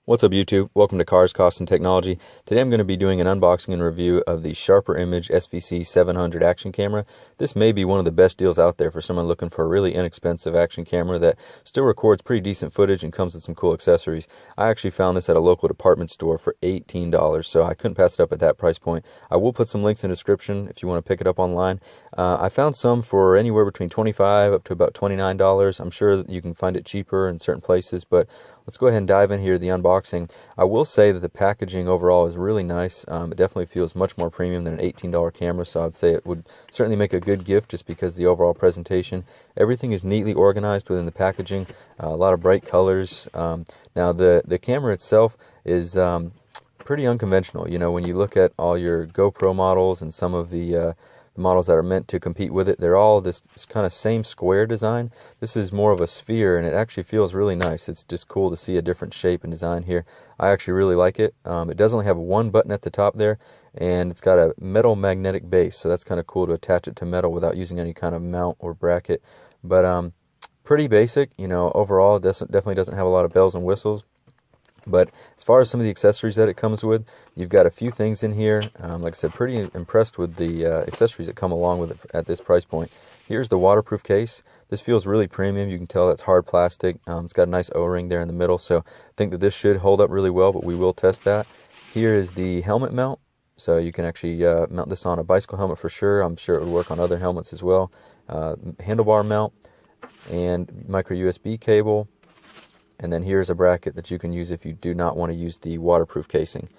What's up YouTube? Welcome to Cars, Costs, and Technology. Today I'm going to be doing an unboxing and review of the Sharper Image SVC 700 action camera. This may be one of the best deals out there for someone looking for a really inexpensive action camera that still records pretty decent footage and comes with some cool accessories. I actually found this at a local department store for $18, so I couldn't pass it up at that price point. I will put some links in the description if you want to pick it up online. I found some for anywhere between $25 up to about $29. I'm sure that you can find it cheaper in certain places, but let's go ahead and dive in here to the unboxing. I will say that the packaging overall is really nice. It definitely feels much more premium than an $18 camera, so I'd say it would certainly make a good gift just because of the overall presentation. Everything is neatly organized within the packaging, a lot of bright colors. Now the camera itself is pretty unconventional. You know, when you look at all your GoPro models and some of the models that are meant to compete with it, they're all this kind of same square design. This is more of a sphere, and it actually feels really nice. It's just cool to see a different shape and design here. I actually really like it. It does only have one button at the top there, and it's got a metal magnetic base, so that's kind of cool to attach it to metal without using any kind of mount or bracket. But pretty basic, you know. Overall, it definitely doesn't have a lot of bells and whistles. But as far as some of the accessories that it comes with, you've got a few things in here. Like I said, pretty impressed with the accessories that come along with it at this price point. Here's the waterproof case. This feels really premium. You can tell that's hard plastic. It's got a nice O-ring there in the middle, so I think that this should hold up really well, but we will test that. Here is the helmet mount. So you can actually mount this on a bicycle helmet for sure. I'm sure it would work on other helmets as well. Handlebar mount and micro USB cable. And then here's a bracket that you can use if you do not want to use the waterproof casing.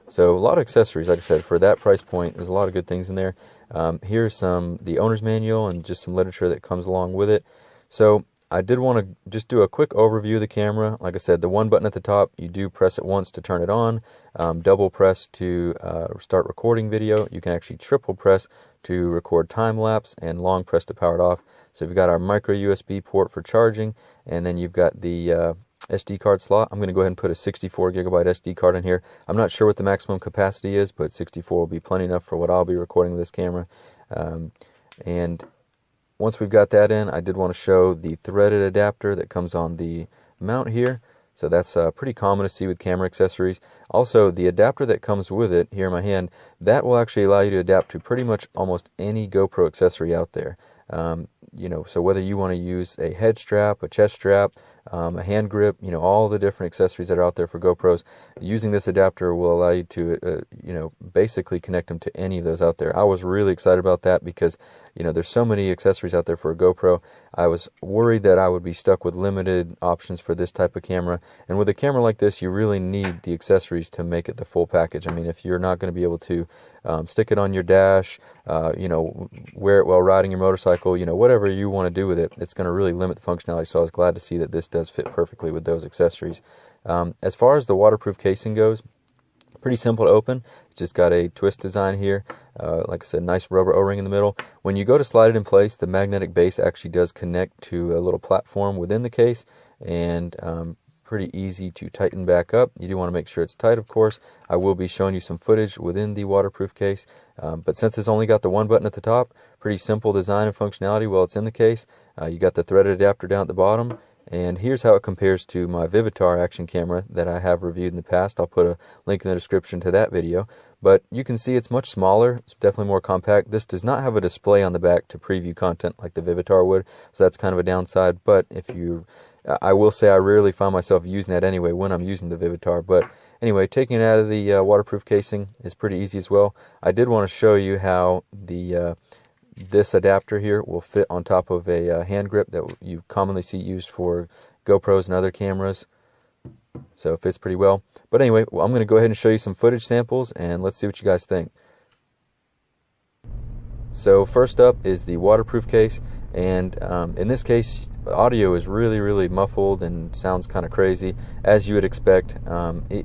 So a lot of accessories, like I said, for that price point. There's a lot of good things in there. Here's the owner's manual and just some literature that comes along with it. So I did want to just do a quick overview of the camera. Like I said, the one button at the top, you do press it once to turn it on, double press to start recording video. You can actually triple press to record time lapse, and long press to power it off. So we've got our micro USB port for charging, and then you've got the SD card slot. I'm going to go ahead and put a 64 gigabyte SD card in here. I'm not sure what the maximum capacity is, but 64 will be plenty enough for what I'll be recording with this camera. And once we've got that in, I did want to show the threaded adapter that comes on the mount here. So that's pretty common to see with camera accessories. Also, the adapter that comes with it here in my hand, that will actually allow you to adapt to pretty much almost any GoPro accessory out there. You know, so whether you want to use a head strap, a chest strap, a hand grip, you know, all the different accessories that are out there for GoPros, using this adapter will allow you to, you know, basically connect them to any of those out there. I was really excited about that because, you know, there's so many accessories out there for a GoPro. I was worried that I would be stuck with limited options for this type of camera. And with a camera like this, you really need the accessories to make it the full package. I mean, if you're not going to be able to stick it on your dash, you know, wear it while riding your motorcycle, you know, whatever you want to do with it, it's going to really limit the functionality. So I was glad to see that this does fit perfectly with those accessories. As far as the waterproof casing goes, pretty simple to open. It's just got a twist design here. Like I said, nice rubber O-ring in the middle. When you go to slide it in place, the magnetic base actually does connect to a little platform within the case, and pretty easy to tighten back up. You do want to make sure it's tight, of course. I will be showing you some footage within the waterproof case, but since it's only got the one button at the top, pretty simple design and functionality while it's in the case. You got the threaded adapter down at the bottom. And here's how it compares to my Vivitar action camera that I have reviewed in the past. I'll put a link in the description to that video. But you can see it's much smaller. It's definitely more compact. This does not have a display on the back to preview content like the Vivitar would, so that's kind of a downside. But if you, I will say I rarely find myself using that anyway when I'm using the Vivitar. But anyway, taking it out of the waterproof casing is pretty easy as well. I did want to show you how this adapter here will fit on top of a hand grip that you commonly see used for GoPros and other cameras. So it fits pretty well. But anyway, I'm going to go ahead and show you some footage samples, and let's see what you guys think. So first up is the waterproof case, and in this case, audio is really muffled and sounds kind of crazy, as you would expect.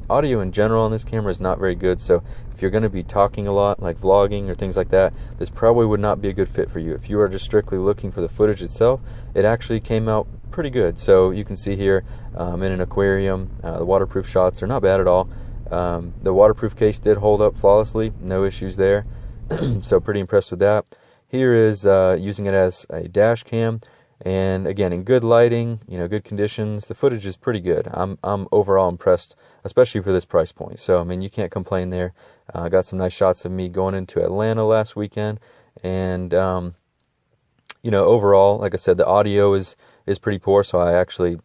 Audio in general on this camera is not very good, so if you're going to be talking a lot, like vlogging or things like that, this probably would not be a good fit for you. If you are just strictly looking for the footage itself, it actually came out pretty good. So you can see here in an aquarium, the waterproof shots are not bad at all. The waterproof case did hold up flawlessly, no issues there. So pretty impressed with that. Here is using it as a dash cam. And again, in good lighting, good conditions, the footage is pretty good. I'm overall impressed, especially for this price point. So I mean, you can't complain there. I got some nice shots of me going into Atlanta last weekend, and overall, like I said, the audio is pretty poor. So I actually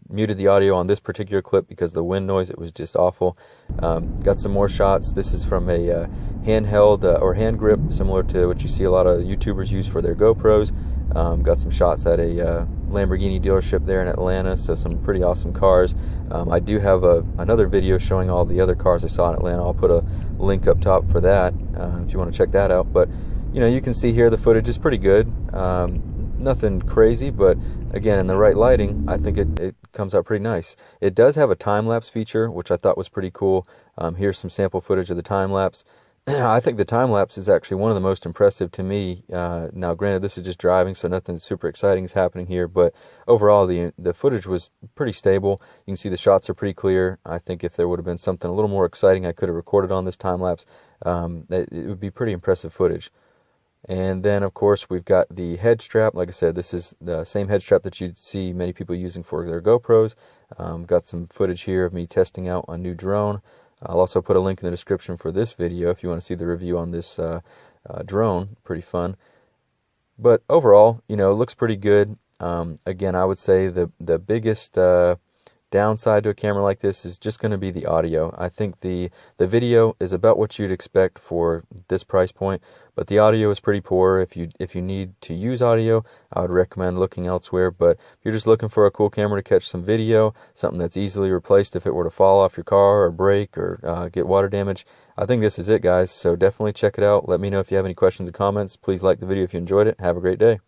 muted the audio on this particular clip because of the wind noise. It was just awful. Got some more shots. This is from a handheld or hand grip, similar to what you see a lot of YouTubers use for their GoPros. Got some shots at a Lamborghini dealership there in Atlanta, so some pretty awesome cars. I do have another video showing all the other cars I saw in Atlanta. I'll put a link up top for that if you want to check that out. But you can see here the footage is pretty good. Nothing crazy, but again, in the right lighting, I think it comes out pretty nice. It does have a time-lapse feature, which I thought was pretty cool. Here's some sample footage of the time-lapse. I think the time-lapse is actually one of the most impressive to me. Now, granted, this is just driving, so nothing super exciting is happening here, but overall, the footage was pretty stable. You can see the shots are pretty clear. I think if there would have been something a little more exciting I could have recorded on this time-lapse, it would be pretty impressive footage. And then, of course, we've got the head strap. Like I said, this is the same head strap that you'd see many people using for their GoPros. Got some footage here of me testing out a new drone. I'll also put a link in the description for this video if you want to see the review on this drone. Pretty fun. But overall, it looks pretty good. Again, I would say the biggest downside to a camera like this is just going to be the audio. I think the video is about what you'd expect for this price point, but the audio is pretty poor. If you need to use audio, I would recommend looking elsewhere. But if you're just looking for a cool camera to catch some video, something that's easily replaced if it were to fall off your car or break or get water damage, I think this is it, guys. So definitely check it out. Let me know if you have any questions or comments. Please like the video if you enjoyed it. Have a great day.